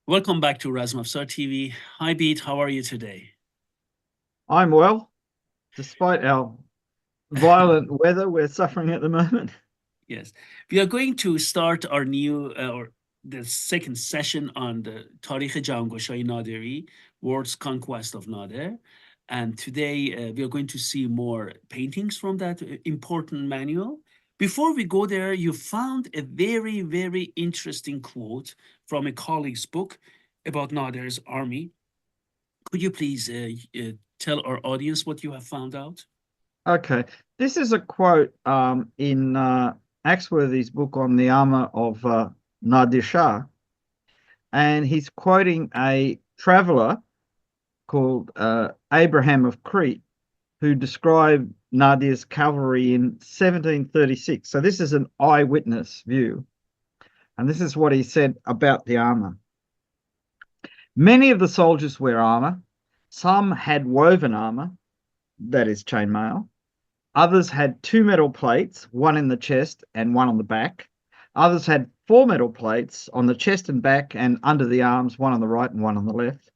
Welcome back to Razm Afsar TV. Hi, Beat. How are you today? I'm well, despite our violent weather we're suffering at the moment. Yes, we are going to start our new or the second session on the Tarikh Jahangosha-ye Naderi, World's Conquest of Nader. And today we are going to see more paintings from that important manual. Before we go there, you found a very, very interesting quote from a colleague's book about Nader's army. Could you please tell our audience what you have found out? Okay, this is a quote in Axworthy's book on the armor of Nader Shah, and he's quoting a traveler called Abraham of Crete, who described Nader's cavalry in 1736. So this is an eyewitness view, and this is what he said about the armor. Many of the soldiers wear armor. Some had woven armor, that is chainmail. Others had 2 metal plates, one in the chest and one on the back. Others had 4 metal plates on the chest and back and under the arms, one on the right and one on the left.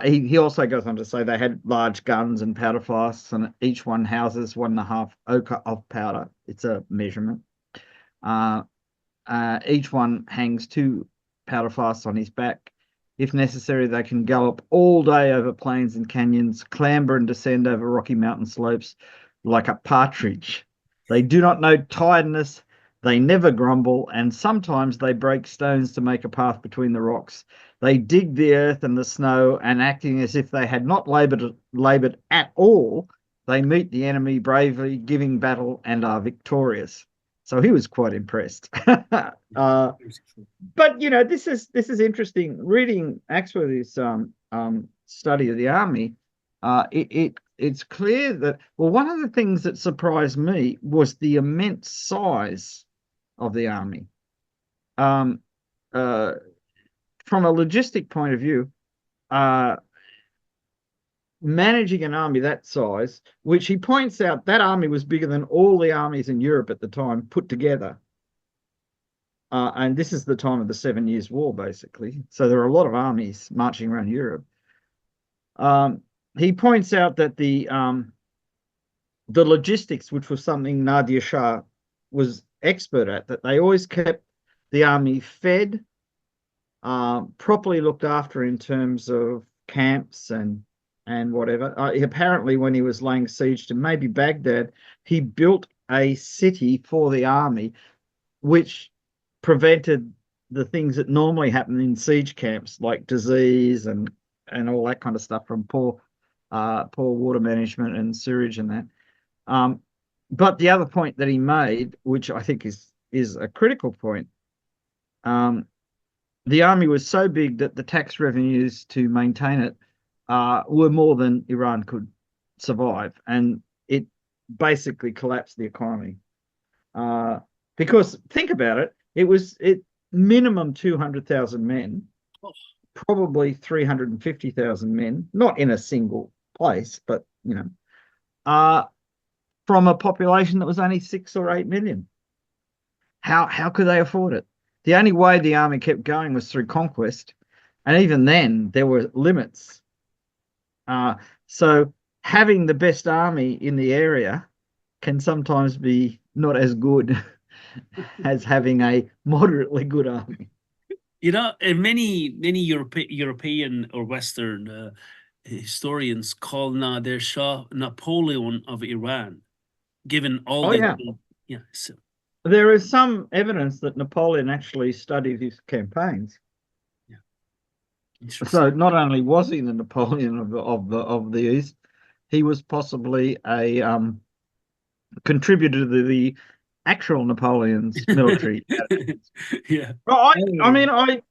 He also goes on to say they had large guns and powder flasks, and each one houses 1.5 oka of powder. It's a measurement. Each one hangs 2 powder flasks on his back. If necessary, they can gallop all day over plains and canyons, clamber and descend over rocky mountain slopes like a partridge. They do not know tiredness, they never grumble, and sometimes they break stones to make a path between the rocks. They dig the earth and the snow, and acting as if they had not laboured at all, they meet the enemy bravely, giving battle, and are victorious. So he was quite impressed. But you know, this is interesting. Reading Axworthy's study of the army, it's clear that, well, one of the things that surprised me was the immense size of the army. From a logistic point of view, managing an army that size, which he points out that army was bigger than all the armies in Europe at the time put together. And this is the time of the 7 Years' War, basically. So there are a lot of armies marching around Europe. He points out that the logistics, which was something Nader Shah was expert at, that they always kept the army fed, properly looked after in terms of camps and whatever. Apparently, when he was laying siege to maybe Baghdad, he built a city for the army, which prevented the things that normally happen in siege camps, like disease and all that kind of stuff from poor water management and sewage and that. But the other point that he made, which I think is a critical point, the army was so big that the tax revenues to maintain it were more than Iran could survive, and it basically collapsed the economy. Because think about it, it minimum 200,000 men, probably 350,000 men, not in a single place, but you know, from a population that was only 6 or 8 million. How could they afford it? The only way the army kept going was through conquest, and even then there were limits. So having the best army in the area can sometimes be not as good as having a moderately good army. You know, many European or Western historians call Nader Shah Napoleon of Iran, given all Oh the yeah, yeah. So, there is some evidence that Napoleon actually studied his campaigns. yeah, interesting. So not only was he the Napoleon of the East, he was possibly a contributor to the actual Napoleon's military. Yeah. Well, I Oh, mean,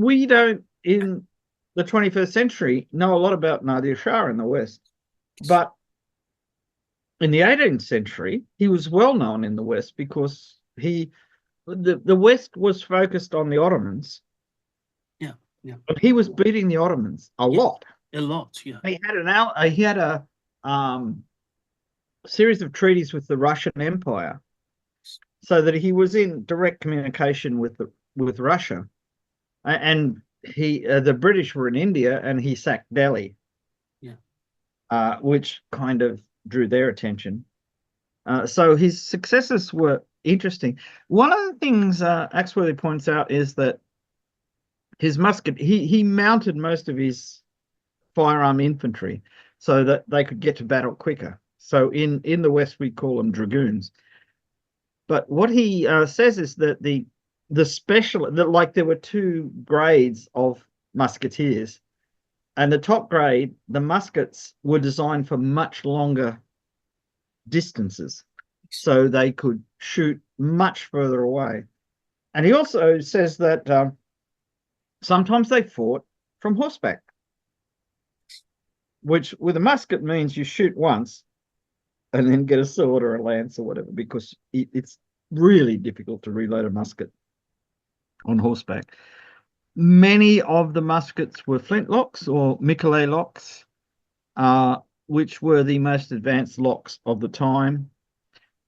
we don't in the 21st century know a lot about Nadir Shah in the West, but in the 18th century, he was well known in the West because the West was focused on the Ottomans, yeah, yeah, but he was beating the Ottomans a yeah. lot. A lot. Yeah. He had a um, series of treaties with the Russian Empire, so that he was in direct communication with Russia, and the British were in India, and he sacked Delhi, Yeah. which kind of drew their attention. So his successes were interesting. One of the things Axworthy points out is that his musket, he mounted most of his firearm infantry so that they could get to battle quicker. So in the West, we call them dragoons. But what he says is that like there were two grades of musketeers, and the top grade, the muskets were designed for much longer distances, so they could shoot much further away. And he also says that sometimes they fought from horseback, which with a musket means you shoot once and then get a sword or a lance or whatever, because it's really difficult to reload a musket on horseback. Many of the muskets were flintlocks or Michelet locks, uh, which were the most advanced locks of the time.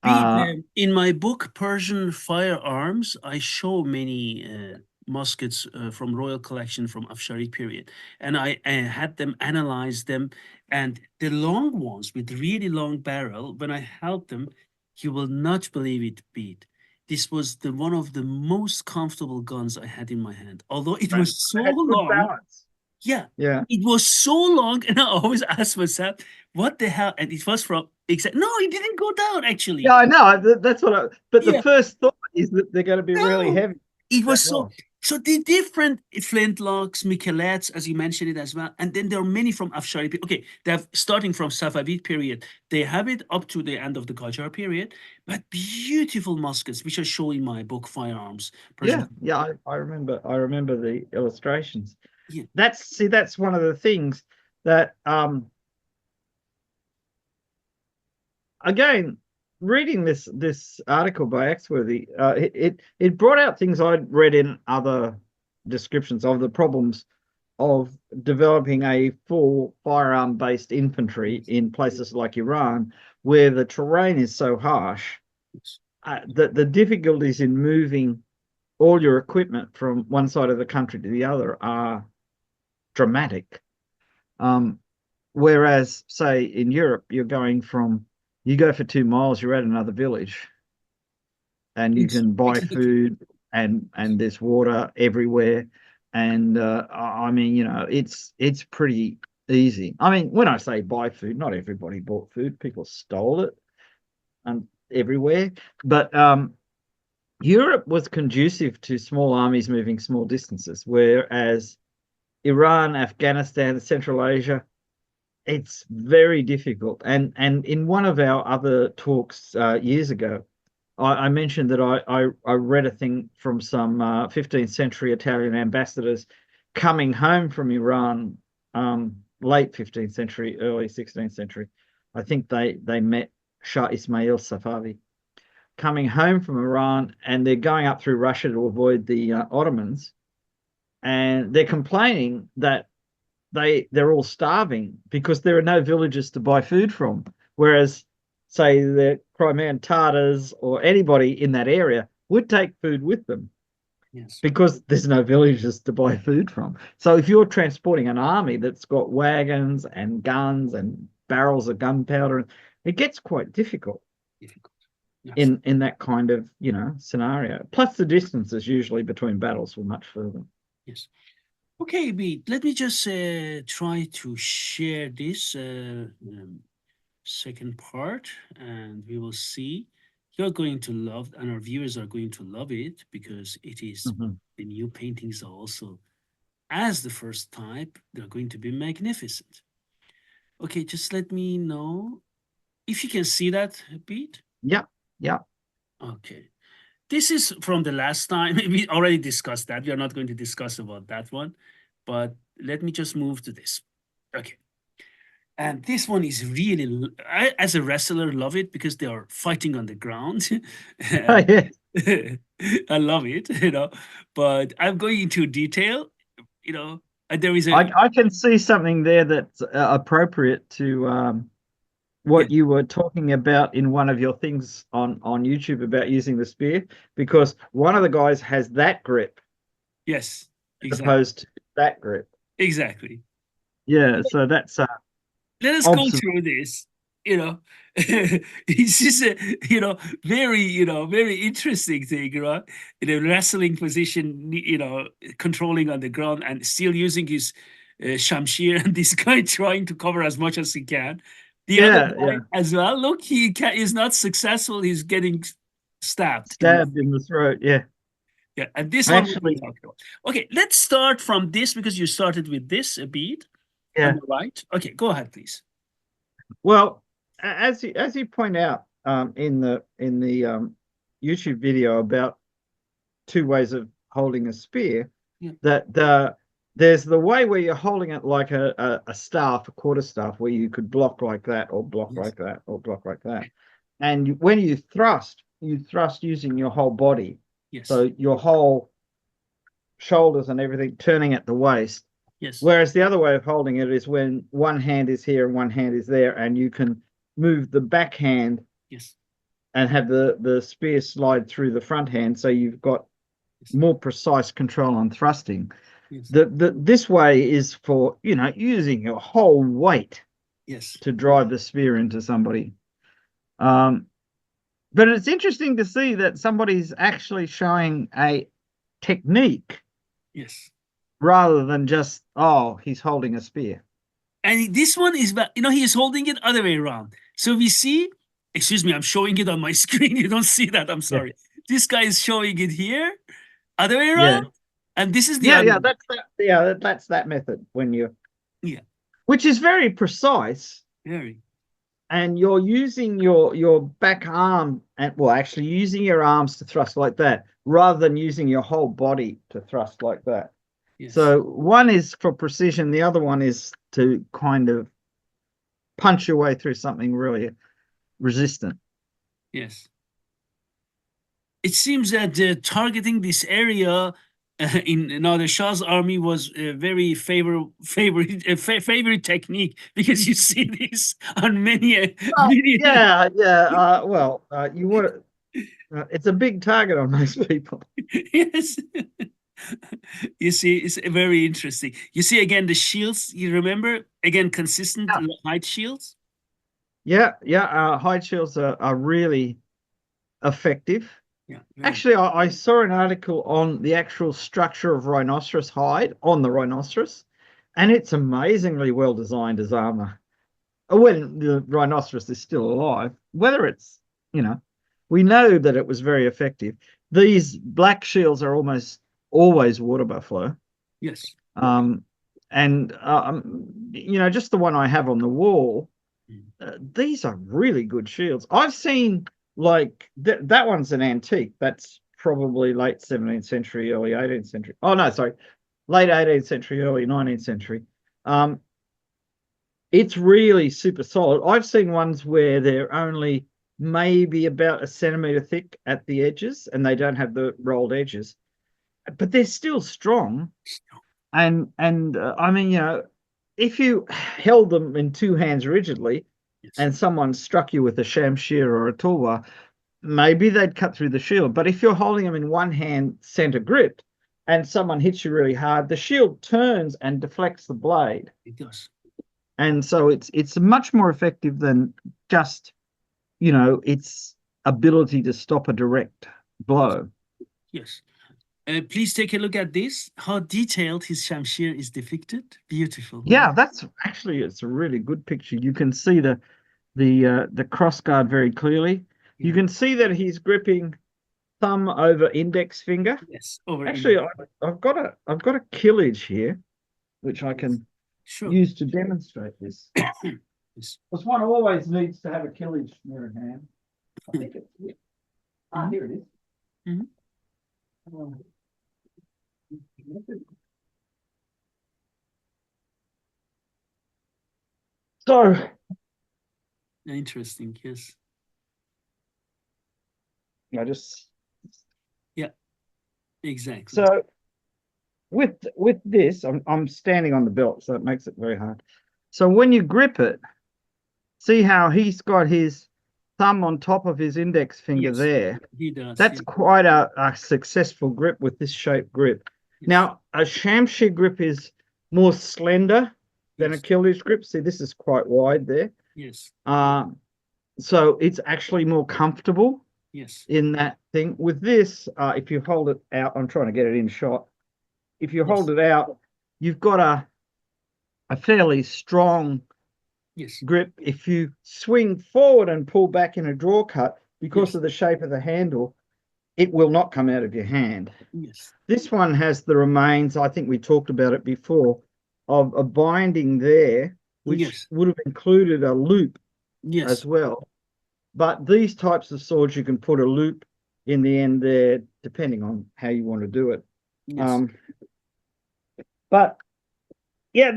Uh, In my book, Persian Firearms, I show many muskets from royal collection from Afsharid period, and I had them analyze them, and the long ones with really long barrel. When I held them, you will not believe it, Pete. This was the one of the most comfortable guns I had in my hand, although it they was so had good long. balance. Yeah, Yeah. it was so long, and I always asked myself, "What the hell?" And it was from exact. No, it didn't go down Yeah, actually. I know. That's what but the Yeah, first thought is that they're going to be really no, heavy. it That was so. long. So the different flintlocks, Michelets, as you mentioned it as well, and then there are many from Afshari. Okay, they have starting from Safavid period. They have it up to the end of the Qajar period, but beautiful muskets, which I show in my book, Firearms. Yeah, Persian. yeah, I remember the illustrations. Yeah, That's one of the things that again, reading this article by Axworthy, it brought out things I'd read in other descriptions of the problems of developing a full firearm based infantry in places like Iran, where the terrain is so harsh. yes, The difficulties in moving all your equipment from one side of the country to the other are dramatic. Um, Whereas, say, in Europe, you go for 2 miles, you're at another village, and you yes, can buy exactly. food, and there's water everywhere. And I mean, it's pretty easy. I mean, when I say buy food, not everybody bought food. People stole it and everywhere. But Europe was conducive to small armies moving small distances, whereas Iran, Afghanistan, Central Asia, it's very difficult. And in one of our other talks years ago, I mentioned that I read a thing from some 15th century Italian ambassadors coming home from Iran, late 15th century, early 16th century. I think they met Shah Ismail Safavi coming home from Iran, and they're going up through Russia to avoid the Ottomans, and they're complaining that they're all starving because there are no villages to buy food from. Whereas, say, the Crimean Tatars or anybody in that area would take food with them Yes, because there's no villages to buy food from. So if you're transporting an army that's got wagons and guns and barrels of gunpowder, it gets quite difficult difficult. Yes, in that kind of scenario. Plus, the distances usually between battles were much further. yes. Okay, Beat, let me just try to share this second part, and we will see. You're going to love, and our viewers are going to love it because it is Mhm. the new paintings are also, as the first type, they're going to be magnificent. Okay, just let me know if you can see that, Pete. Yeah, yeah. Okay. This is from the last time. We already discussed that. We are not going to discuss about that one. But let me just move to this. Okay. And this one is really, I, as a wrestler, love it because they are fighting on the ground. And Yeah. I love it, But I'm going into detail, you know. And there is a, I can see something there that's appropriate to yeah, what you were talking about in one of your things on YouTube about using the spear, because one of the guys has that grip yes, as exactly. opposed to that grip. Exactly. Yeah, so that's Let us go observation. through this. You know, it's just a very very interesting thing, right? In a wrestling position, controlling on the ground and still using his shamshir, and this guy trying to cover as much as he can. The other Yeah, guy yeah. as well. Look, is not successful. He's getting stabbed in the Stabbed in the throat. Yeah. yeah. And this one we Actually, talked about. Okay, let's start from this because you started with this a beat on yeah. the right. Okay, go ahead, please. Well, as you point out in the YouTube video about two ways of holding a spear, Yeah. that there's the way where you're holding it like a staff, a quarter staff, where you could block like that, or block Yes. like that, or block like that. And when you thrust using your whole body. So Yes. your whole shoulders and everything turning at the waist. Yes. Whereas the other way of holding it is when one hand is here and one hand is there, and you can move the back hand Yes. and have the spear slide through the front hand, so you've got Yes. more precise control on thrusting. Yes. The this way is for using your whole weight Yes. to drive the spear into somebody. Um, but it's interesting to see that somebody's actually showing a technique Yes. rather than just, oh, he's holding a spear. And this one is, he is holding it other way around. So we see, excuse me, I'm showing it on my screen. You don't see that. I'm Yeah, sorry. This guy is showing it here, other way yeah, around. And this is the yeah, other yeah. one. That's that method when you, Yeah. which is very precise, Very. and you're using your back arm, and well, actually using your arms to thrust like that rather than using your whole body to thrust like that. Yes. So one is for precision, the other one is to kind of punch your way through something really resistant. Yes. It seems that targeting this area in Nader Shah's army was a very favorite technique because you see this on many Oh, many. yeah, yeah. Well, you want to, it's a big target on those people. Yes. You see, it's very interesting. You see again the shields. You remember again consistent Yeah, height shields. yeah, yeah. Hide shields are really effective. Yeah, very. Actually, I saw an article on the actual structure of rhinoceros hide on the rhinoceros, and it's amazingly well designed as armor. When the rhinoceros is still alive, whether it's, you know, we know that it was very effective. These black shields are almost always water buffalo. Yes. Um, and, just the one I have on the wall, Mm. these are really good shields. I've seen like that one's an antique. That's probably late 17th century, early 18th century. Oh no, sorry, late 18th century, early 19th century. Um, it's really super solid. I've seen ones where they're only maybe about a centimeter thick at the edges, and they don't have the rolled edges, but they're still strong. And I mean, if you held them in two hands rigidly, Yes. and someone struck you with a shamshir or a tulwar, maybe they'd cut through the shield. But if you're holding them in one hand center grip, and someone hits you really hard, the shield turns and deflects the blade, It does. and so it's much more effective than just its ability to stop a direct Yes. blow. Yes. Please take a look at this. How detailed his shamshir is depicted. Beautiful, huh? Yeah, that's actually it's a really good picture. You can see the cross guard very clearly. You Yeah. can see that he's gripping thumb over index finger. Yes. Over Actually, in. I've got a killage here, which I Yes. can Sure. use to demonstrate this. Yes. Because one always needs to have a killage near at hand. I think it's here. Ah, here it is. Mhm. Um, So Interesting. Yes. I just Yeah. Exactly. so with this, I'm standing on the belt, so it makes it very hard. So when you grip it, see how he's got his thumb on top of his index finger Yes. there. He does. That's quite a successful grip with this shape grip. Yes. Now, a Shamshir grip is more slender than a Yes. Kilish grip. See, this is quite wide there. Yes. So it's actually more comfortable Yes. in that thing. With this, if you hold it out, I'm trying to get it in shot. If you hold Yes. it out, you've got a fairly strong Yes. grip. If you swing forward and pull back in a draw cut, because Yes. of the shape of the handle, it will not come out of your hand. Yes. This one has the remains, I think we talked about it before, of a binding there, which Yes. would have included a loop as Yes. well. But these types of swords, you can put a loop in the end there, depending on how you want to do it. Yes. Um, but yeah,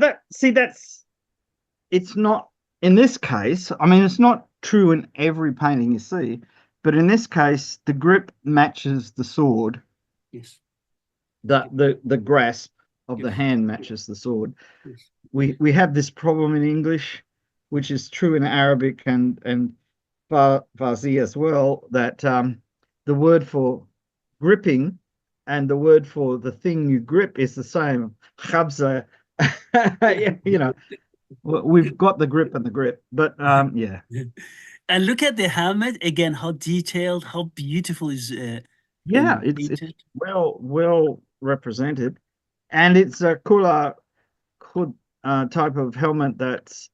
it's not in this case. I mean, it's not true in every painting you see, but in this case, the grip matches the sword. Yes. The grasp of the Yes. hand matches the sword. Yes. We have this problem in English, which is true in Arabic and Farsi as well, that the word for gripping and the word for the thing you grip is the same. Khabza, you know, we've got the grip and the grip, but yeah, And look at the helmet again. How detailed, how beautiful is yeah, it's painted. well represented, and it's a Kula Khud type of helmet that's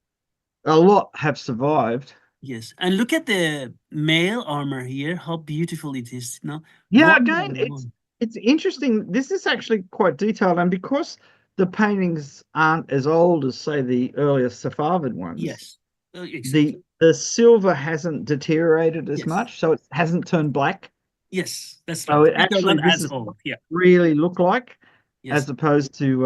a lot have survived. Yes, and look at the male armor here. How beautiful it is. Now, Yeah, one by again, one. it's interesting. This is actually quite detailed, and because the paintings aren't as old as, say, the earlier Safavid ones, Yes, exactly. the silver hasn't deteriorated as Yes, much, so it hasn't turned black. yes, that's So right. it These are actually not this as is old. Yeah. really look like, Yes. as opposed to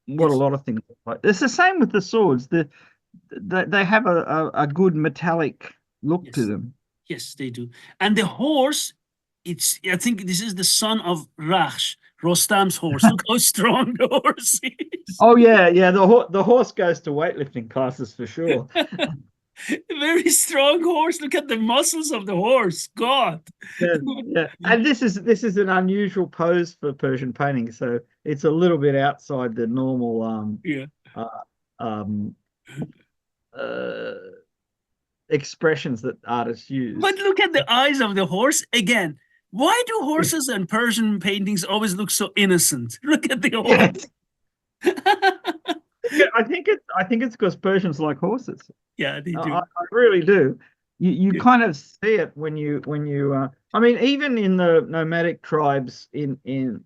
what a Yes. lot of things look like. It's the same with the swords. They have a good metallic look to Yes. them. Yes, they do. And the horse, it's. I think this is the son of Rakhsh, Rostam's horse. Look how strong the horse is. Oh yeah, yeah. The horse goes to weightlifting classes for sure. Very strong horse. Look at the muscles of the horse. God. Yeah, yeah. And this is an unusual pose for Persian painting, so it's a little bit outside the normal Yeah. uh, um uh expressions that artists But use. look at the eyes of the horse again. Why do horses and Persian paintings always look so innocent? Look at the horse. Yes. I think it's because Persians like horses. Yeah, they I do. really do. You Yeah. kind of see it when you I mean, even in the nomadic tribes in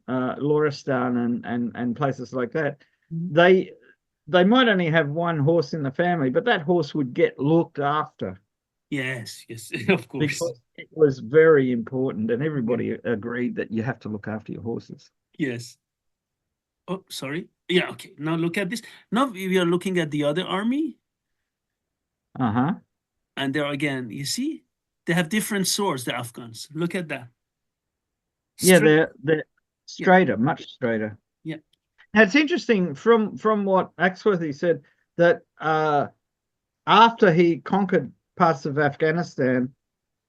Loristan and places like that, Mhm. they they might only have one horse in the family, but that horse would get looked after Yes, yes, of course. because it was very important, and Yeah. everybody agreed that you have to look after your horses. Yes. Oh, sorry. Yeah, okay. Now look at this. Now we are looking at the other army, Uh-huh. and there again, you see, they have different swords, the Afghans. Look at that. Yeah, Straight. they're Yeah, straighter, much straighter. yeah. Now it's interesting from what Axworthy said that after he conquered parts of Afghanistan,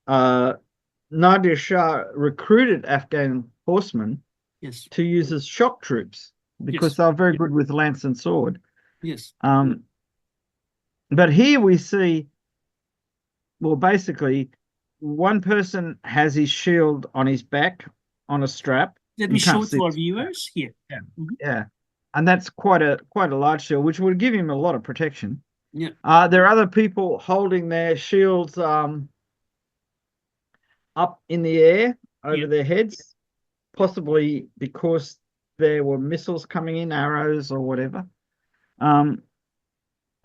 uh, Nader Shah recruited Afghan horsemen Yes, to use as shock troops because yes, they were very good with lance and sword. yes, Um, but here we see, well, basically, one person has his shield on his back on a strap, Let me You show can't it see to our this. viewers here. Yeah, Mhm. yeah, and that's quite a large shield, which would give him a lot of protection. Yeah, There are other people holding their shields up in the air yeah, over their heads, possibly because there were missiles coming in, arrows or whatever. Um,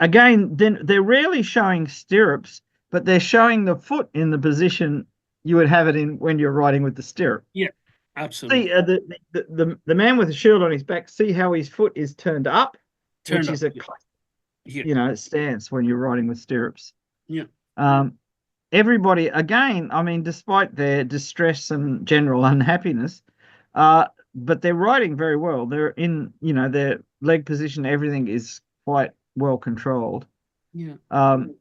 Again, then they're rarely showing stirrups, but they're showing the foot in the position you would have it in when you're riding with the stirrup. yeah, See, absolutely. the man with the shield on his back, see how his foot is turned up, Turned which up. is a Yeah, here. stance when you're riding with stirrups. Yeah, Um, Everybody, again, I mean, despite their distress and general unhappiness, but they're riding very well. They're in, their leg position, everything is quite well controlled. yeah. Um,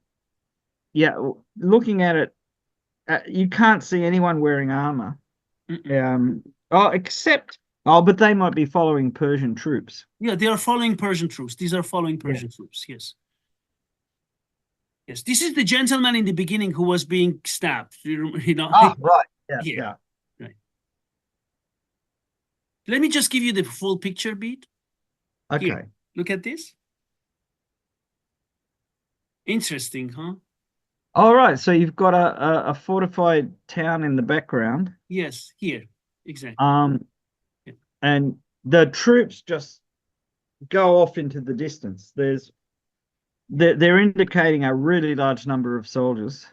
yeah, looking at it, you can't see anyone wearing armor. Mm-mm. Um, oh, but they might be following Persian troops. Yeah, they are following Persian troops. These are following Yeah. Persian troops. Yes. Yes. This is the gentleman in the beginning who was being stabbed. You know, Ah, right. Yeah, here. yeah. Right. Let me just give you the full picture beat. Here. Okay. Look at this. Interesting, huh? All right. So you've got a fortified town in the background. Yes, here. Exactly. Um, Yeah. and the troops just go off into the distance. They're indicating a really large number of soldiers.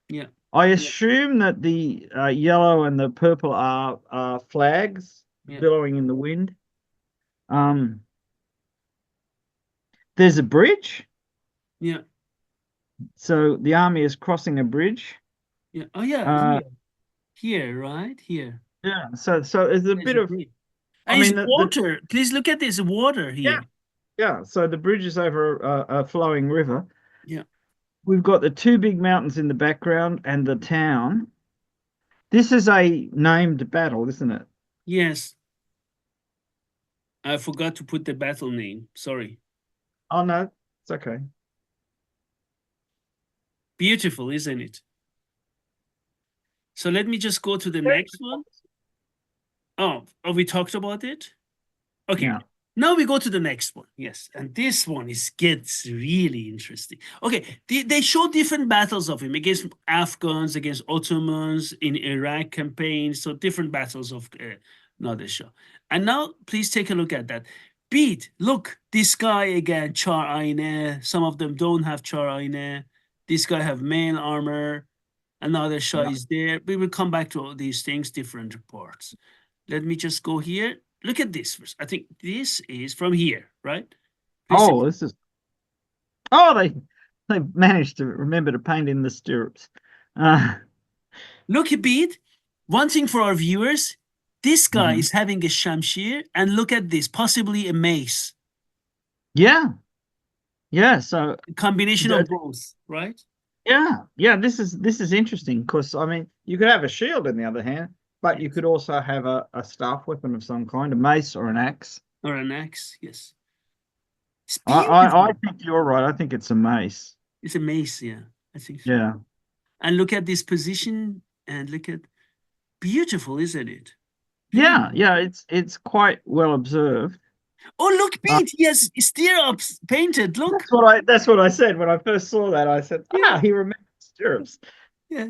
Yeah. I assume that the yellow and the purple are flags Yeah. billowing in the wind. Um, there's a bridge, Yeah. so the army is crossing a bridge. Yeah. Oh yeah, Uh, here. Here, right? Here. yeah, so there's a There's bit a of, bridge. I And it's mean, the water. Please look at this water yeah, here. yeah. So the bridge is over a flowing river. Yeah. We've got the two big mountains in the background and the town. This is a named battle, isn't it? Yes. I forgot to put the battle name. Sorry. Oh no, it's okay. Beautiful, isn't it? So let me just go to the next one. Oh, we talked about it? Okay. Yeah. Now we go to the next one. Yes. And this one gets really interesting. Okay. They show different battles of him against Afghans, against Ottomans in Iraq campaign. So different battles of Nader Shah. And now please take a look at that. Beat, look, this guy again, Char Aine. Some of them don't have Char Aine. This guy have mail armor. Another Shah Yeah. is there. We will come back to all these things, different reports. Let me just go here. Look at this first. I think this is from here, right? Please Oh, this is. Oh, they managed to remember to paint in the stirrups. Uh, look a bit. One thing for our viewers, this guy mhm. is having a shamshir, and look at this, possibly a mace. Yeah, yeah. So A combination of both, right? yeah. This is interesting because I mean, you could have a shield in the other hand, but you Yes. could also have a staff weapon of some kind, a mace or an axe. Or an axe, yes. It's I beautiful. think you're right. I think it's a mace. It's a mace, yeah. I think so. Yeah. And look at this position and look at beautiful, isn't it? Yeah, Beautiful. yeah. It's quite well observed. Oh, look, Uh, Pete, he has stirrups painted. Look. that's what I said when I first saw that. I said, Yeah, he remembers stirrups, yeah,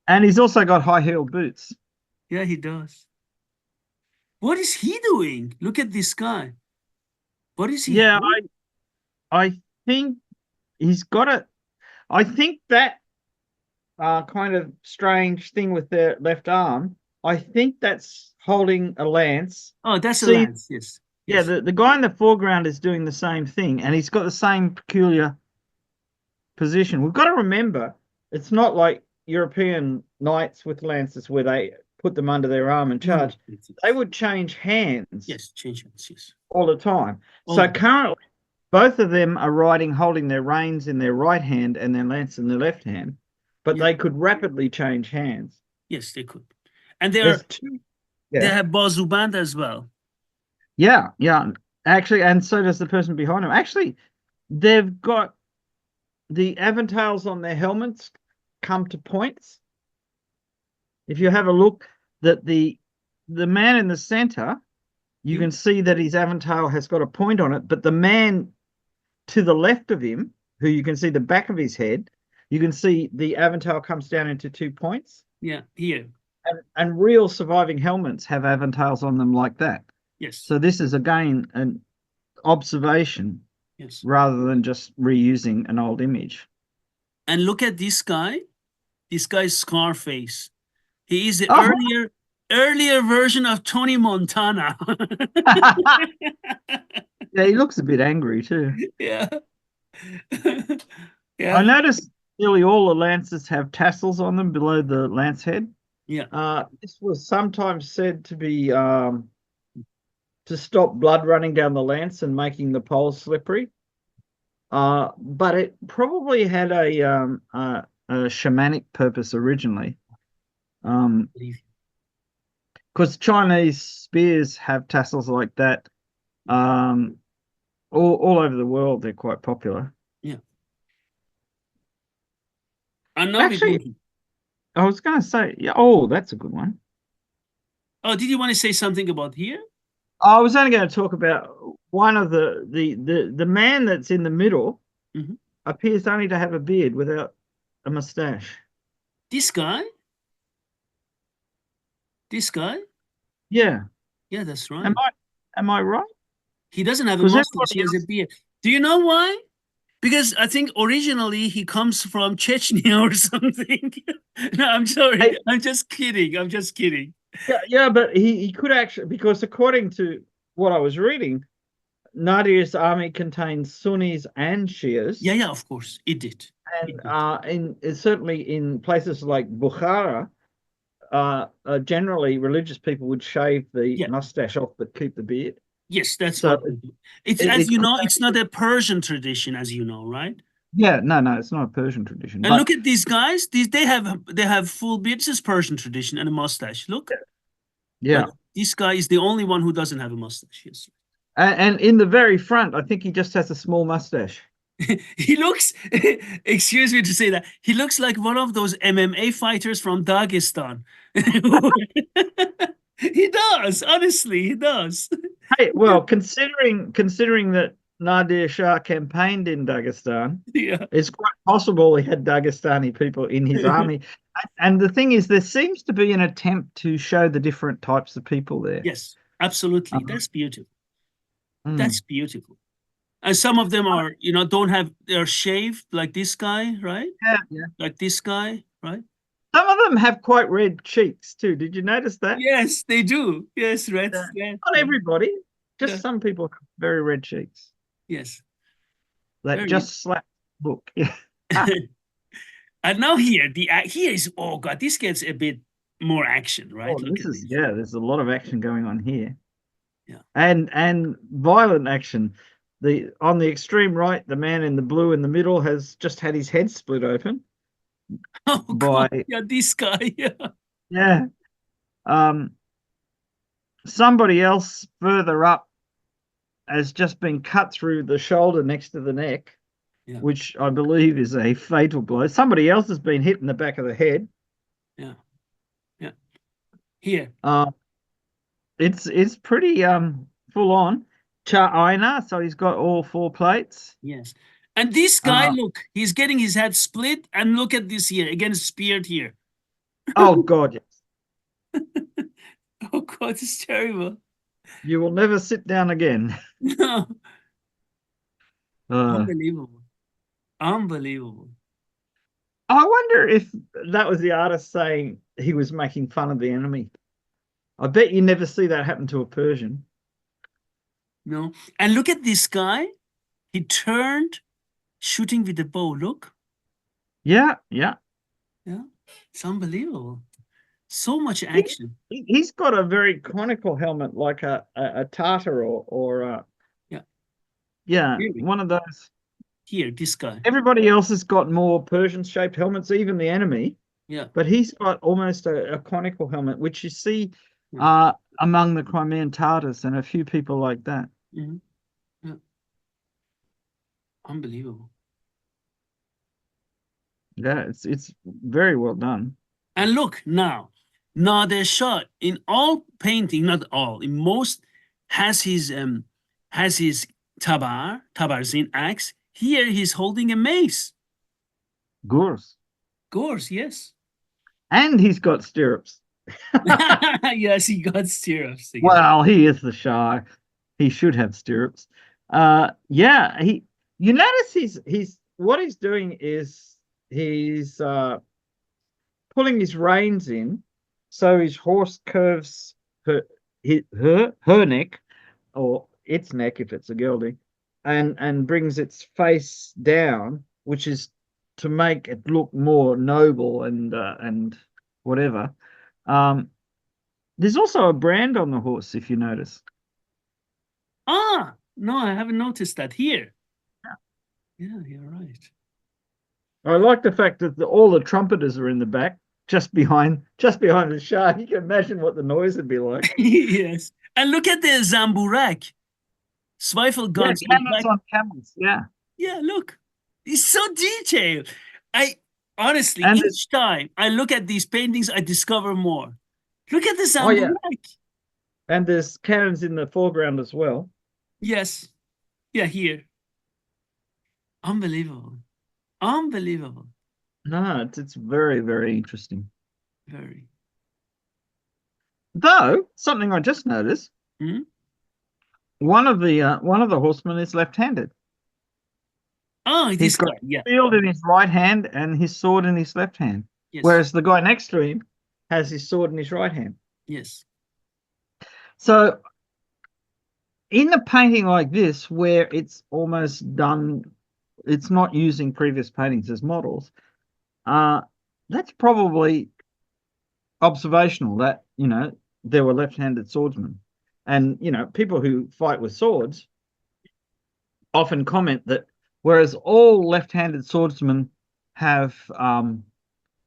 and he's also got high heel boots. yeah, he does. What is he doing? Look at this guy. What is he? Yeah, I think he's got it. I think that kind of strange thing with their left arm. I think that's holding a lance. Oh, that's a See, lance. Yes, yeah, yes. the guy in the foreground is doing the same thing, and he's got the same peculiar position. We've got to remember, it's not like European knights with lances where they put them under their arm and No, no. charge. They would change hands Yes, change hands. Yes. all the time. All So the currently, both of them are riding, holding their reins in their right hand and their lance in their left hand, but yeah. they could rapidly change hands. Yes, they could. And There's two. they Yeah. have bazuband as well. Yeah. Yeah. Actually, and so does the person behind them. Actually, they've got the aventails on their helmets come to points. If you have a look, that the the man in the center, you Hmm? can see that his avatar has got a point on it, but the man to the left of him, who you can see the back of his head, you can see the avatar comes down into 2 points. Yeah, here. And real surviving helmets have avatars on them like that. Yes, So this is again an observation yes. rather than just reusing an old image. And look at this guy. This guy's Scarface. He is the Oh, earlier version of Tony Montana. yeah, he looks a bit angry too. Yeah. I Yeah. noticed nearly all the lances have tassels on them below the lance head. Yeah. This was sometimes said to be to stop blood running down the lance and making the poles slippery. But it probably had a shamanic purpose originally. Because Chinese spears have tassels like that. Um, all over the world, they're quite popular. Yeah. And now we're going Actually, to. I was going to say, yeah. Oh, that's a good one. Oh, did you want to say something about here? I was only going to talk about one of the man that's in the middle Mhm. appears only to have a beard without a mustache. This guy? This guy? Yeah, Yeah, that's am right. I am I right? He doesn't have a Because mustache. He everybody has a else, beard. Do you know why? Because I think originally he comes from Chechnya or something. No, I'm sorry. hey, I'm just kidding. I'm just kidding. yeah, but he could actually, because according to what I was reading, Nadir's army contained Sunnis and Yeah, Shias, yeah, of course. It did. and It did. certainly in places like Bukhara, generally religious people would shave the Yeah. mustache off but keep the beard. Yes, that's So what they do. It's as it you could know, it's not actually, a Persian tradition, as you know, right? yeah, no, it's not a Persian tradition, And but look at these guys. These they have full beard. This is Persian tradition and a mustache. Look, but yeah. this guy is the only one who doesn't have a mustache. Yes. And in the very front, I think he just has a small mustache. He looks, excuse me to say that, he looks like one of those MMA fighters from Dagestan. He does, honestly, he does. Hey, well, considering that Nader Shah campaigned in Dagestan, Yeah. it's quite possible he had Dagestani people in his army. And the thing is, there seems to be an attempt to show the different types of people there. Yes, absolutely. Um, That's beautiful. mm. That's beautiful. And some of them are, don't have, they're shaved like this guy, right? Yeah. Like this guy, right? Some of them have quite red cheeks too. Did you notice that? Yes, they do. Yes, red, Yeah. red, Not red. everybody, Yeah. just some people have very red cheeks Yes, that very. just slap the book. Yeah. Ah, And now here, here is, oh God, this gets a bit more action, right? oh, Look at this. yeah, there's a lot of action going on here. Yeah. And violent action. The on the extreme right, the man in the blue in the middle has just had his head split open Oh God, by yeah, this guy. Yeah. yeah. Um, somebody else further up has just been cut through the shoulder next to the neck, Yeah. which I believe is a fatal blow. Somebody else has been hit in the back of the head. Yeah. Yeah. Here. Uh, it's pretty full on. Cha so he's got all four plates. Yes. And this guy, Uh, look, he's getting his head split. And look at this here. Again, speared here. oh God, yes. Oh God, it's terrible. You will never sit down again. No. Uh, Unbelievable. Unbelievable. I wonder if that was the artist saying he was making fun of the enemy. I bet you never see that happen to a Persian. No. And look at this guy. He turned shooting with the bow. Look. Yeah, yeah. Yeah. It's unbelievable. So much He, action. he's got a very conical helmet, like a Tartar or Yeah. yeah, Really. one of those. Here, this guy. Everybody else has got more Persian-shaped helmets, even the enemy. Yeah. But he's got almost a conical helmet, which you see Yeah. among the Crimean Tatars and a few people like that. Mhm. Yeah. Unbelievable. Yeah, it's very well done. And look now, Nader Shah in all painting, not all, in most, has his tabarzin axe. Here he's holding a mace. Gurs. Gores, yes. And he's got stirrups. Yes, he got stirrups again. Well, he is the Shah. He should have stirrups. Yeah, you notice he's what he's doing is he's pulling his reins in, so his horse curves her neck, or its neck if it's a gelding, and brings its face down, which is to make it look more noble and whatever. Um, there's also a brand on the horse, if you notice. Ah, no, I haven't noticed that here. Yeah, you're right. I like the fact that all the trumpeters are in the back, just behind the Shah. You can imagine what the noise would be like. Yes. And look at the Zamburak. Zweifel Yeah, guns look cannons like, on camels. Yeah, yeah, look. It's so detailed. I honestly, and each time I look at these paintings, I discover more. Look at the oh yeah, Zamburak. and there's cannons in the foreground as well. Yes. Yeah, here. Unbelievable. Unbelievable. No, it's very very interesting. Very. Though something I just noticed, Hmm? one of the horsemen is left-handed. Oh, He's this got guy. Yeah. his shield in his right hand and his sword in his left hand, Yes. whereas the guy next to him has his sword in his right hand. Yes. So in a painting like this, where it's almost done, it's not using previous paintings as models. Uh, that's probably observational that, there were left-handed swordsmen. And, people who fight with swords often comment that whereas all left-handed swordsmen have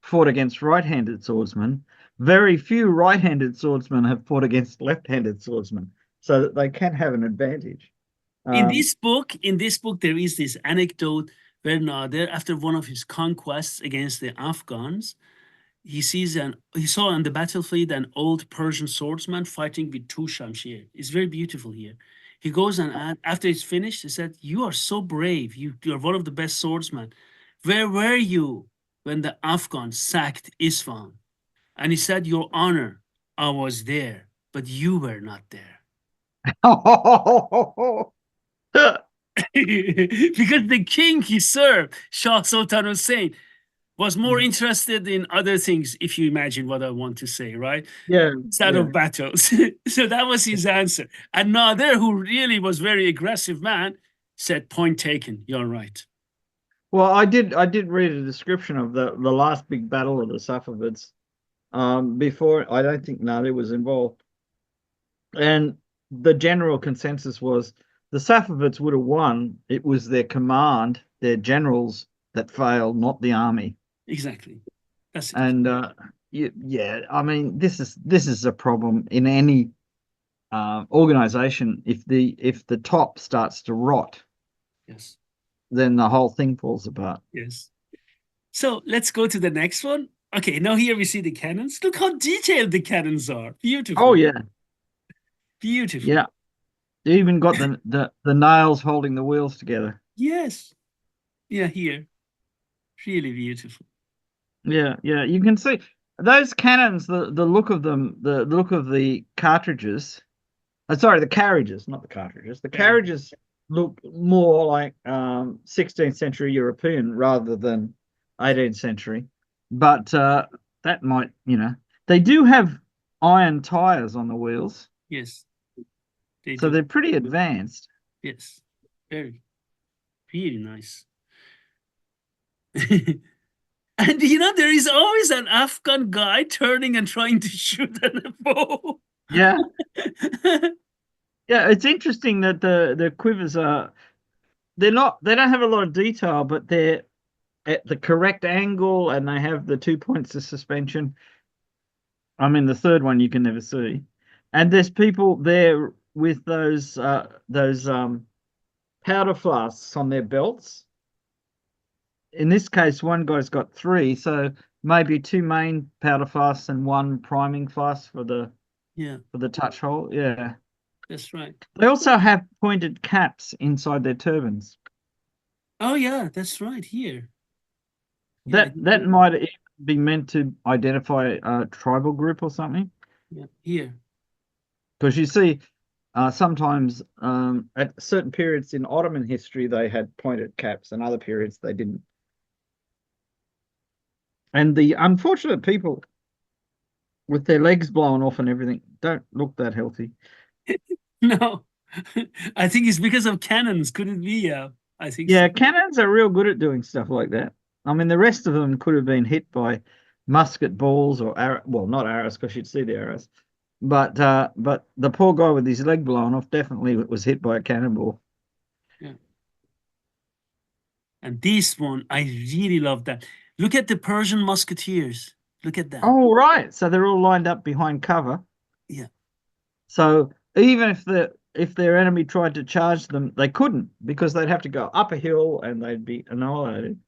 fought against right-handed swordsmen, very few right-handed swordsmen have fought against left-handed swordsmen, so that they can have an advantage. In Um, this book, there is this anecdote where Nader, after one of his conquests against the Afghans, he saw on the battlefield an old Persian swordsman fighting with two shamshir. It's very beautiful here. He goes and after it's finished, he said, "You are so brave. You are one of the best swordsmen. Where were you when the Afghans sacked Isfahan?" And he said, "Your honor, I was there, but you were not there." Because the king he served, Shah Sultan Hussein, was more interested in other things, if you imagine what I want to say, right? yeah, Instead yeah. of battles. So that was his answer. And Nader, who really was very aggressive man, said, "Point taken, you're right." Well, I did read a description of the last big battle of the Safavids. Before I don't think Nader was involved, and the general consensus was the Safavids would have won. It was their command, their generals that failed, not the army. Exactly. That's it. And yeah, I mean, this is a problem in any organization. If the top starts to rot, Yes. then the whole thing falls apart. Yes. So let's go to the next one. Okay, now here we see the cannons. Look how detailed the cannons are. Oh Beautiful. yeah, Beautiful. yeah. You even got the nails holding the wheels together. Yes. Yeah, here. Really beautiful. Yeah, yeah. You can see those cannons, the look of them, the look of the cartridges. Sorry, the carriages, not the cartridges. The Very. carriages look more like 16th century European rather than 18th century. But that might, they do have iron tires on the wheels, Yes, they so do. they're pretty advanced. Yes. Very, really nice. And there is always an Afghan guy turning and trying to shoot at a bow. Yeah, yeah. It's interesting that the quivers are they don't have a lot of detail, but they're at the correct angle and they have the 2 points of suspension. I mean, the third one you can never see. And there's people there with those powder flasks on their belts. In this case, one guy's got three, so maybe two main powder flasks and one priming flask for Yeah, the touch hole. Yeah. that's right. They also have pointed caps inside their turbans. Oh yeah, that's right. Here. Yeah, I That didn't might be meant to identify a tribal group or something. Yeah, here. Because you see, sometimes at certain periods in Ottoman history, they had pointed caps, and other periods they didn't. And the unfortunate people with their legs blown off and everything don't look that healthy. No, I think it's because of cannons. Could it be? Yeah, I think so. Yeah, cannons are real good at doing stuff like that. I mean, the rest of them could have been hit by musket balls or arrow, well, not arrows because you'd see the arrows, but the poor guy with his leg blown off definitely was hit by a cannonball. Yeah. And this one, I really love that. Look at the Persian musketeers. Look at that. Oh, right. So they're all lined up behind cover. Yeah. So even if their enemy tried to charge them, they couldn't because they'd have to go up a hill and they'd be annihilated.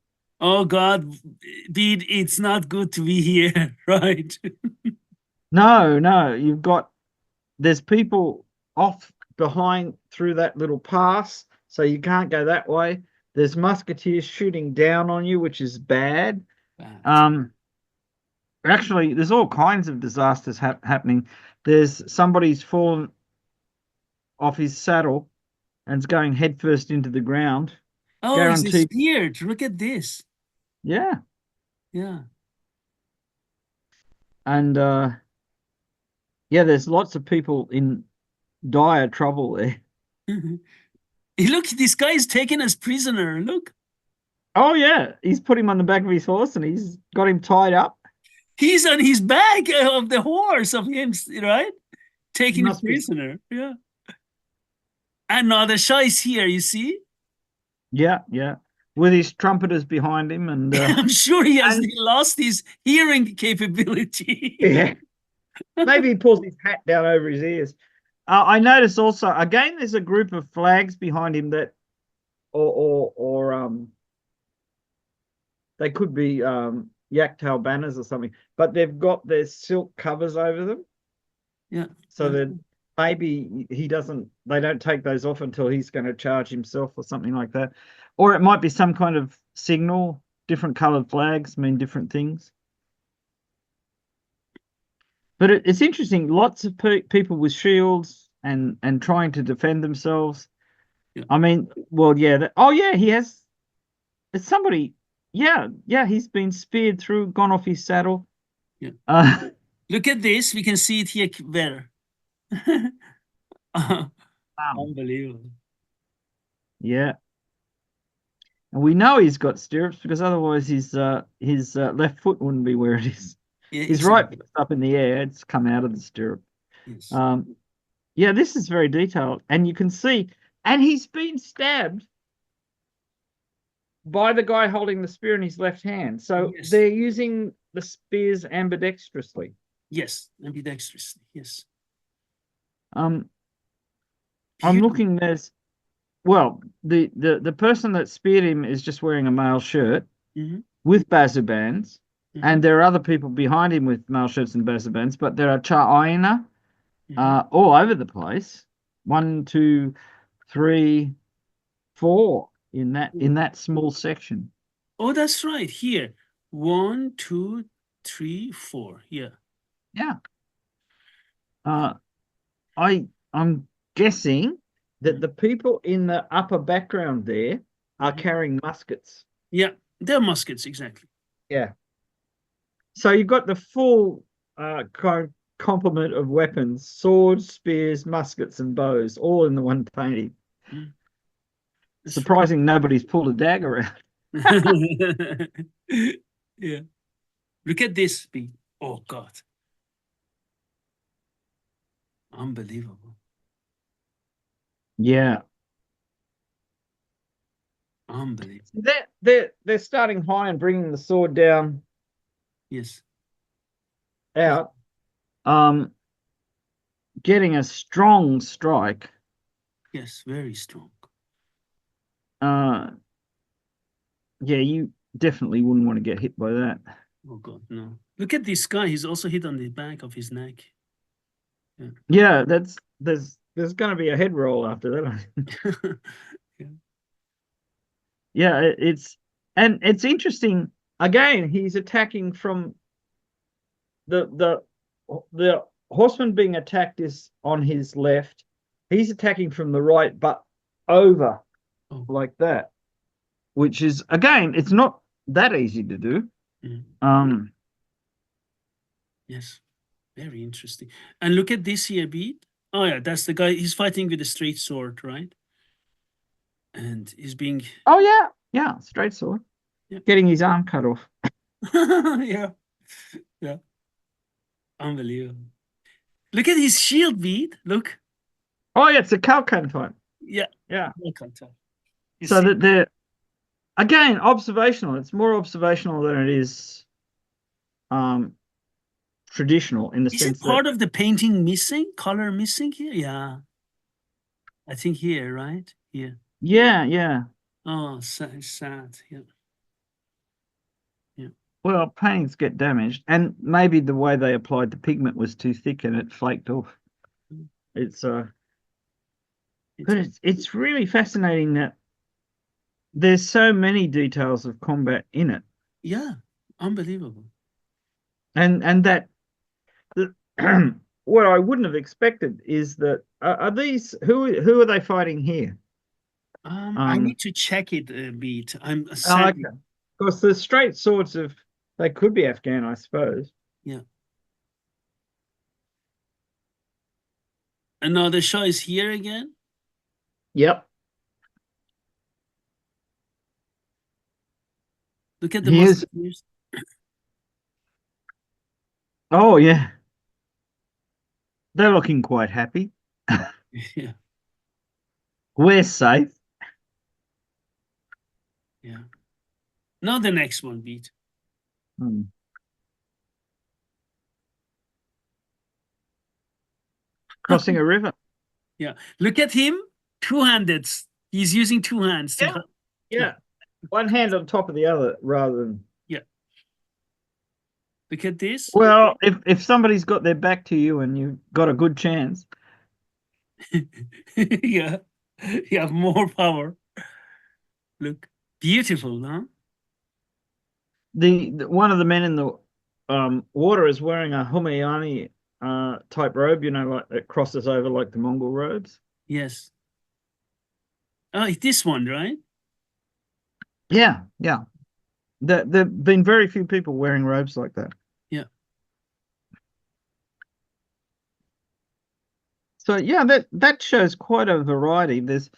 Oh God, Bede, it's not good to be here, right? No, no, there's people off behind through that little pass, so you can't go that way. There's musketeers shooting down on you, which is bad. Bad. Um, Actually, there's all kinds of disasters happening. There's somebody's fallen off his saddle and is going headfirst into the ground. Oh, he's Guaranteed. speared. Look at this. Yeah. Yeah. And yeah, there's lots of people in dire trouble there. Look, this guy is taken as prisoner. Look, Oh yeah, he's put him on the back of his horse and he's got him tied up. he's on his back of the horse of him, right? He Taking a must be. prisoner. Yeah. And Nader Shah is here, you see? Yeah, yeah, with his trumpeters behind him I'm sure he has and lost his hearing capability. yeah, maybe he pulls his hat down over his ears. I notice also again there's a group of flags behind him that, or they could be yak-tail banners or something, but they've got their silk covers over them, Yeah. so that maybe they don't take those off until he's going to charge himself or something like that. Or it might be some kind of signal. Different colored flags mean different things. But it's interesting. Lots of people with shields and trying to defend themselves. Yeah. I mean, well, yeah. Oh, yeah. He has. It's somebody. Yeah, yeah. He's been speared through, gone off his saddle. Yeah. Uh, Look at this. We can see it here better. Unbelievable. yeah, and we know he's got stirrups because otherwise his left foot wouldn't be where it is. Yeah, His right exactly. foot's up in the air. It's come out of the stirrup. Yes. Yeah, this is very detailed, and you can see, and he's been stabbed by the guy holding the spear in his left hand. So Yes. they're using the spears ambidextrously. Yes, ambidextrously. Yes. I'm Beautiful. looking. The person that speared him is just wearing a male shirt with bazu bands, and there are other people behind him with male shirts and bazu bands, but there are cha'aina all over the place. 1, 2, 3, 4 in that small section. Oh, that's right. Here. 1, 2, 3, 4. Yeah. Yeah. I'm guessing that the people in the upper background there are carrying muskets. Yeah, they're muskets, exactly. Yeah. So you've got the full complement of weapons: swords, spears, muskets, and bows, all in the one painting. Surprising nobody's pulled a dagger out. Yeah. Look at this. Oh, God. Unbelievable. Yeah. Unbelievable. They're starting high and bringing the sword down. Yes. Out. Getting a strong strike. Yes, very strong. Yeah, you definitely wouldn't want to get hit by that. Oh God, no. Look at this guy. He's also hit on the back of his neck. Yeah. Yeah, that's there's going to be a head roll after that. Yeah. Yeah, it's interesting. Again, he's attacking from the the horseman being attacked is on his left. He's attacking from the right, but over Oh. like that, which is again, it's not that easy to do. Mm. Um, Yes. Very interesting. And look at this here beat. Oh yeah, that's the guy. He's fighting with a straight sword, right? And he's being, oh yeah, yeah, straight sword, yeah. getting his arm cut off. Yeah. Yeah. Unbelievable. Look at his shield beat. Look. Oh yeah, it's a Kalkan type. Yeah. Yeah, I can't tell. You so see? that they're again observational. It's more observational than it is um traditional in the Is it sense that part of the painting missing? Color missing here? Yeah. I think here, right? Here. yeah, yeah. Oh, sad, sad. Yeah. Yeah. Well, paintings get damaged, and maybe the way they applied the pigment was too thick and it flaked off. Mm. It's It's, but it's really fascinating that there's so many details of combat in it, yeah. Unbelievable. and that the, what I wouldn't have expected is that are these who are they fighting here? I Um, need to check it a bit. I'm okay, sadly, because the straight swords of they could be Afghan, I suppose. yeah. And Nader Shah is here again. Yep, Look at the he is. musketeers. Oh yeah, they're looking quite happy. Yeah. We're safe. Yeah. Now the next one beat. Hmm. Crossing a river. Yeah. Look at him. Two-handed. He's using two hands to Yeah, help. yeah. One hand on top of the other rather than. Yeah. Look at this. Well, if somebody's got their back to you and you've got a good chance, Yeah. You have more power. Look. Beautiful, huh? the one of the men in the water is wearing a Humayani type robe, you know, like that crosses over like the Mongol robes. Yes. Oh, it's this one, right? Yeah, yeah. There've been very few people wearing robes like that. Yeah. So yeah, that shows quite a variety. There's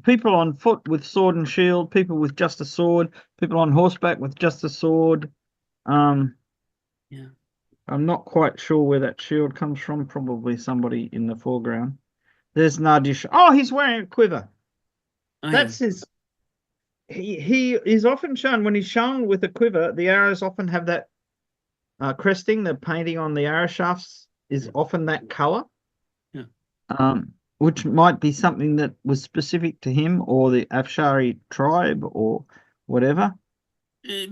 people on foot with sword and shield, people with just a sword, people on horseback with just a sword. Um, Yeah. I'm not quite sure where that shield comes from. Probably somebody in the foreground. There's Nader Shah. Oh, he's wearing a quiver. Oh, yeah. That's his. He is often shown when he's shown with a quiver. The arrows often have that cresting. The painting on the arrow shafts is Yeah. often that color. Yeah. Which might be something that was specific to him or the Afshari tribe or whatever.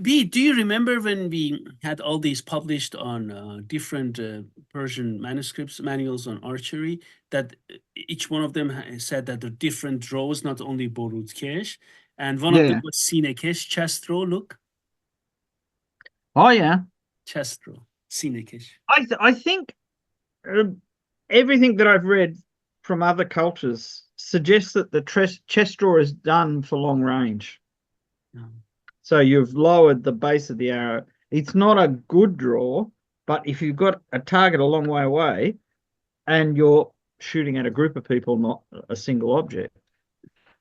B, do you remember when we had all these published on different Persian manuscripts, manuals on archery, that each one of them said that the different draws, not only Borut Kesh, and one of them Yeah. was Sine Kesh, chest draw, look, Oh yeah. chest draw, Sine Kesh. I think um, everything that I've read from other cultures suggests that the chest draw is done for long range. Um, So you've lowered the base of the arrow. It's not a good draw, but if you've got a target a long way away and you're shooting at a group of people, not a single object.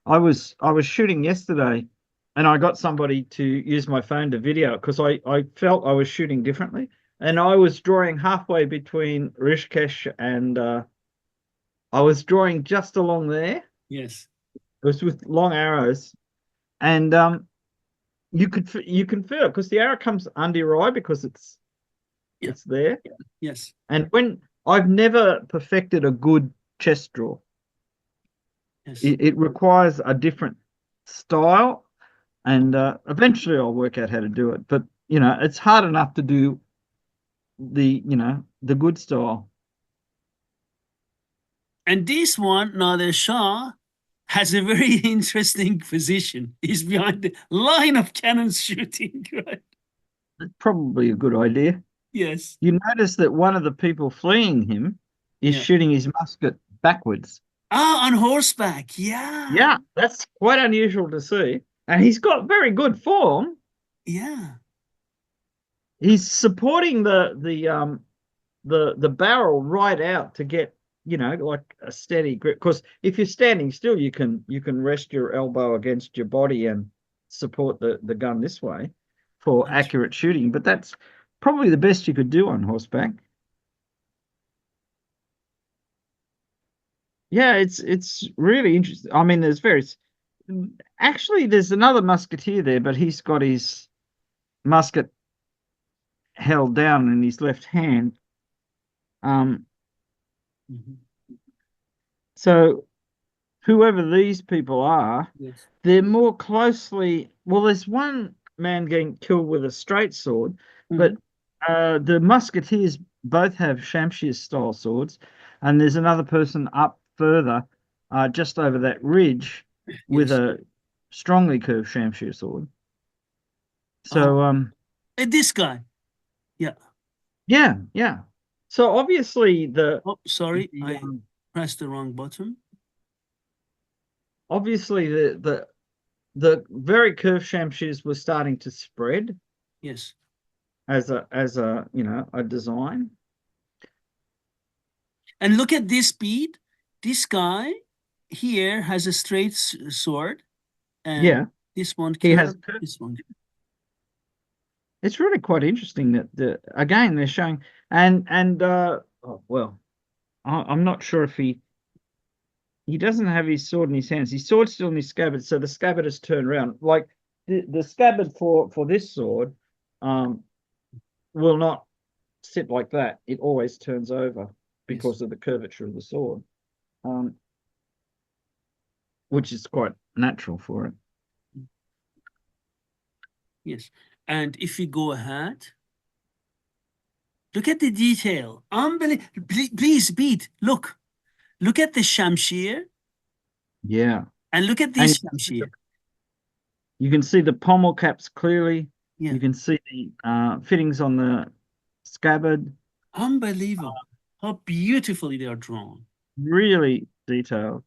I was shooting yesterday and I got somebody to use my phone to video because I felt I was shooting differently. And I was drawing halfway between Rishikesh and I was drawing just along there. yes. It was with long arrows. And you can feel it because the arrow comes under your eye because Yeah. it's there. Yes. And when I've never perfected a good chest draw, Yes. it requires a different style, and eventually I'll work out how to do it. But it's hard enough to do the good style. And this one, Nader Shah, has a very interesting position. He's behind the line of cannons shooting, right? It's probably a good idea. Yes. You notice that one of the people fleeing him is Yeah. shooting his musket backwards. Ah, on horseback. Yeah. Yeah, that's quite unusual to see. And he's got very good form. Yeah. He's supporting the barrel right out to get, like a steady grip. Because if you're standing still, you can rest your elbow against your body and support the gun this way for Right. accurate shooting. But that's probably the best you could do on horseback. Yeah, it's really interesting. I mean, there's another musketeer there, but he's got his musket held down in his left hand. Um, Mhm. so whoever these people are, Yes. they're more closely. Well, there's one man getting killed with a straight sword, but Mhm. the musketeers both have Shamshir style swords, and there's another person up further, just over that ridge, with Yes. a strongly curved Shamshir sword. Oh, So this guy. Yeah. yeah, yeah. So obviously Oh, sorry. the I pressed the wrong button. obviously the very curved Shamshirs were starting to spread Yes. as a design. And look at this bead. This guy here has a straight sword, and Yeah, this one he has. curved. This one. It's really quite interesting that again they're showing and oh, well, I'm not sure if he doesn't have his sword in his hands. His sword's still in his scabbard, so the scabbard is turned around. Like the scabbard for this sword um will not sit like that. It always turns over Yes. because of the curvature of the sword, um, which is quite natural for it. Yes. And if we go ahead, look at the detail. Unbelievable. Please, beat. Look at the shamshir Yeah, and look at and this shamshir. you can see the pommel caps clearly. Yeah. You can see the fittings on the scabbard. Unbelievable. How beautifully they are drawn. Really detailed.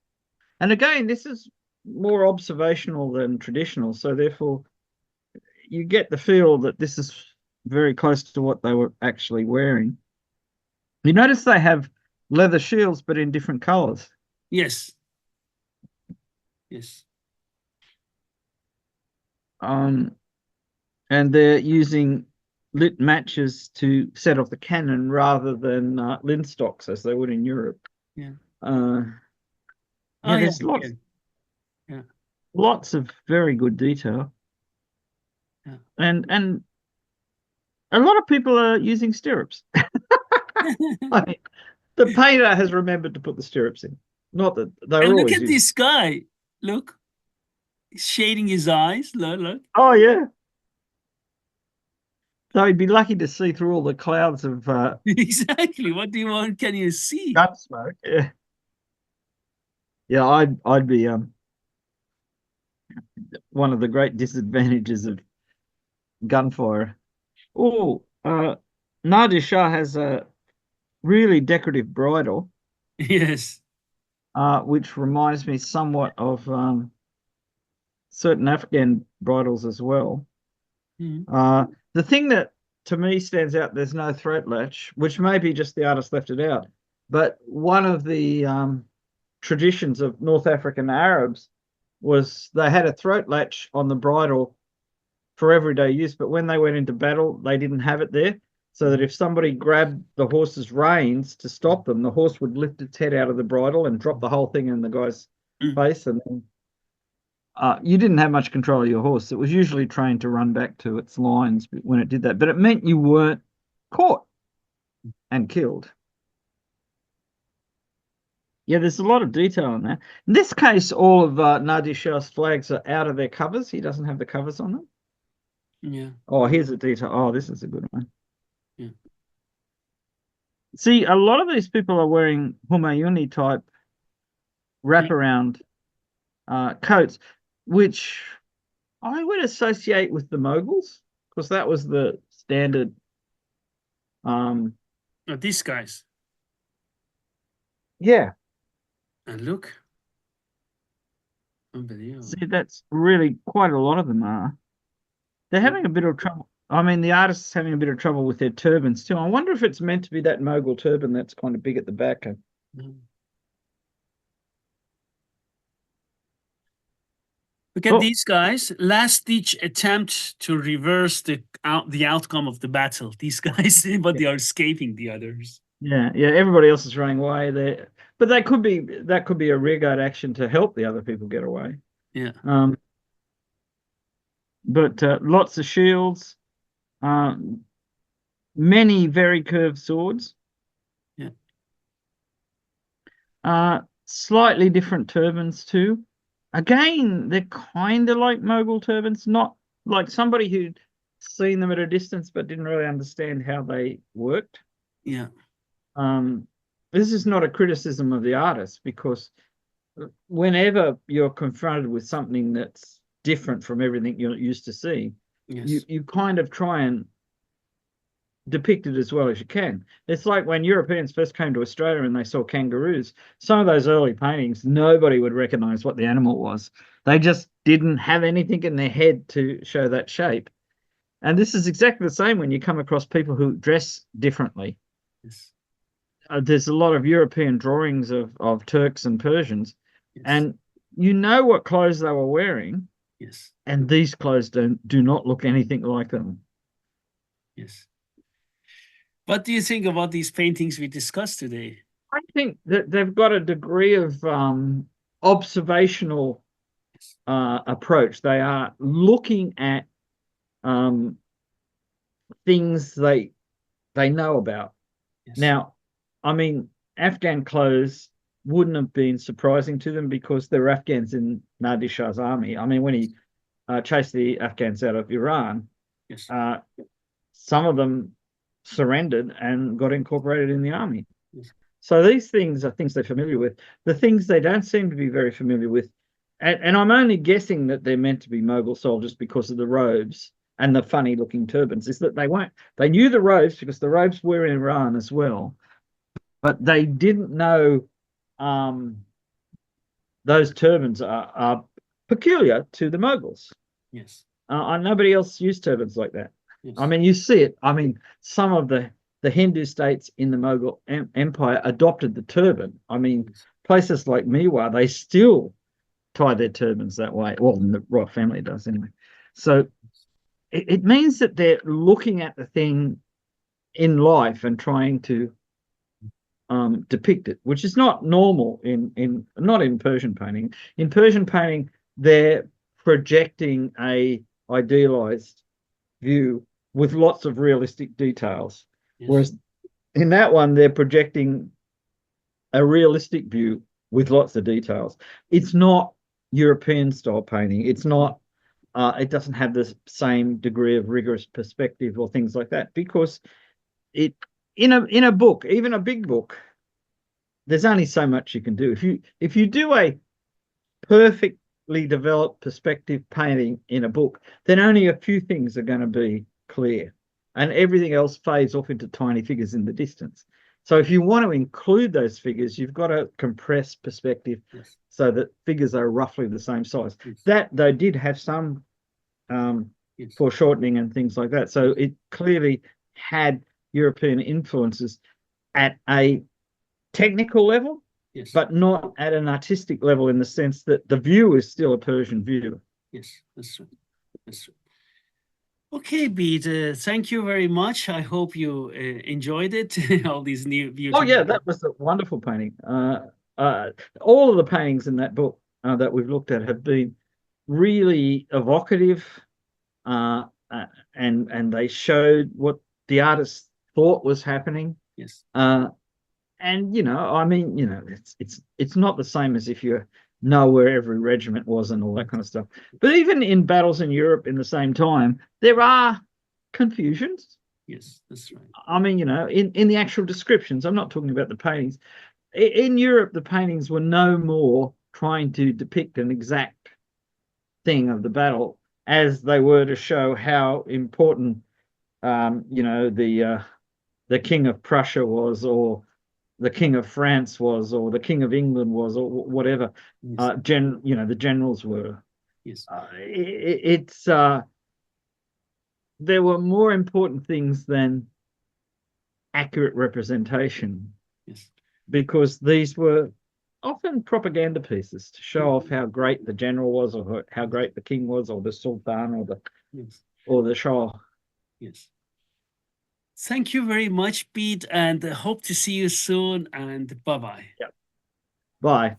And again, this is more observational than traditional, so therefore you get the feel that this is very close to what they were actually wearing. You notice they have leather shields, but in different colors. Yes. Yes. Um, and they're using lit matches to set off the cannon rather than linstocks as they would in Europe. Yeah. Uh, Oh, yeah, yeah. there's lots Here. Yeah. lots of very good detail, Yeah. and a lot of people are using stirrups. The painter has remembered to put the stirrups in. Not that they And were look always at used. this guy. Look, he's shading his eyes. Look. Oh yeah. So he'd be lucky to see through all the clouds of Exactly. What do you want? Can you see? gun smoke. Yeah. Yeah, I'd be one of the great disadvantages of gunfire. Oh, Nader Shah has a really decorative bridle, Yes. which reminds me somewhat of certain Afghan bridles as well. Mhm. The thing that to me stands out, there's no throat latch, which may be just the artist left it out. But one of the traditions of North African Arabs was they had a throat latch on the bridle for everyday use, but when they went into battle, they didn't have it there. So that if somebody grabbed the horse's reins to stop them, the horse would lift its head out of the bridle and drop the whole thing in the guy's Mm. face, and then you didn't have much control of your horse. It was usually trained to run back to its lines when it did that, but it meant you weren't caught and killed. Yeah, there's a lot of detail in that. In this case, all of Nadir Shah's flags are out of their covers. He doesn't have the covers on them. Yeah. Oh, here's a detail. Oh, this is a good one. Yeah. See, a lot of these people are wearing Humayuni type Yeah. wraparound coats, which I would associate with the Mughals because that was the standard. Um, These guys. yeah, And look, unbelievable. see, that's really quite a lot of them are. They're Yeah. having a bit of trouble. I mean, the artist's having a bit of trouble with their turbans too. I wonder if it's meant to be that Mughal turban that's kind of big at the back. Mm. Look at Oh, these guys. Last ditch attempt to reverse the outcome of the battle. These guys, but yeah, they are escaping the others. yeah, yeah. Everybody else is running away there, but that could be a rearguard action to help the other people get away. Yeah. Um, but lots of shields, um, many very curved swords, Yeah. slightly different turbans too. Again, they're kind of like Mughal turbans, not like somebody who'd seen them at a distance but didn't really understand how they worked. Yeah. Um, this is not a criticism of the artist because whenever you're confronted with something that's different from everything you're used to seeing, Yes. you kind of try and depict it as well as you can. It's like when Europeans first came to Australia and they saw kangaroos. Some of those early paintings, nobody would recognize what the animal was. They just didn't have anything in their head to show that shape. And this is exactly the same when you come across people who dress differently. Yes. There's a lot of European drawings of Turks and Persians, Yes. and you know what clothes they were wearing, Yes. and these clothes do not look anything like them. Yes. What do you think about these paintings we discussed today? I think that they've got a degree of observational Yes. approach. They are looking at um, things they know about. Yes. Now, I mean, Afghan clothes wouldn't have been surprising to them because there were Afghans in Nader Shah's army. I mean, when he chased the Afghans out of Iran, Yes. uh, some of them surrendered and got incorporated in the army. Yes. So these things are things they're familiar with. The things they don't seem to be very familiar with, and I'm only guessing that they're meant to be Mughal soldiers because of the robes and the funny looking turbans, is that they knew the robes because the robes were in Iran as well, but they didn't know um, those turbans are peculiar to the Mughals. Yes. And nobody else used turbans like that. I Yes. mean, you see it. I mean, some of the Hindu states in the Mughal Empire adopted the turban. I mean, Yes. places like Mewar, they still tie their turbans that way. Well, the royal family does anyway. So it means that they're looking at the thing in life and trying to depict it, which is not normal in not in Persian painting. In Persian painting, they're projecting a idealized view with lots of realistic details, Yes. whereas in that one they're projecting a realistic view with lots of details. It's not European style painting. It's not. It doesn't have the same degree of rigorous perspective or things like that because it in a book, even a big book, there's only so much you can do. If you do a perfectly developed perspective painting in a book, then only a few things are going to be clear, and everything else fades off into tiny figures in the distance. So if you want to include those figures, you've got to compress perspective Yes. so that figures are roughly the same size. Yes. That though did have some Yes. foreshortening and things like that. So Yes. it clearly had European influences at a technical level, Yes. but not at an artistic level in the sense that the view is still a Persian view. Yes. That's true. That's true. Okay, Bede, thank you very much. I hope you enjoyed it. All these new Oh beautiful. yeah, that was a wonderful painting. All of the paintings in that book that we've looked at have been really evocative, uh, and they showed what the artist thought was happening. Yes. Uh, and I mean, it's not the same as if you're know where every regiment was and all that kind of stuff. But even in battles in Europe in the same time, there are confusions. Yes, that's right. I mean, in the actual descriptions, I'm not talking about the paintings. In Europe, the paintings were no more trying to depict an exact thing of the battle as they were to show how important, the King of Prussia was, or the King of France was, or the King of England was, or whatever. Yes, The generals were. yes, It's There were more important things than accurate representation, yes, because these were often propaganda pieces to show off how great the general was, or how great the king was, or the sultan, yes, or the shah. yes. Thank you very much, Pete, and hope to see you soon. And bye bye. Yeah. Bye.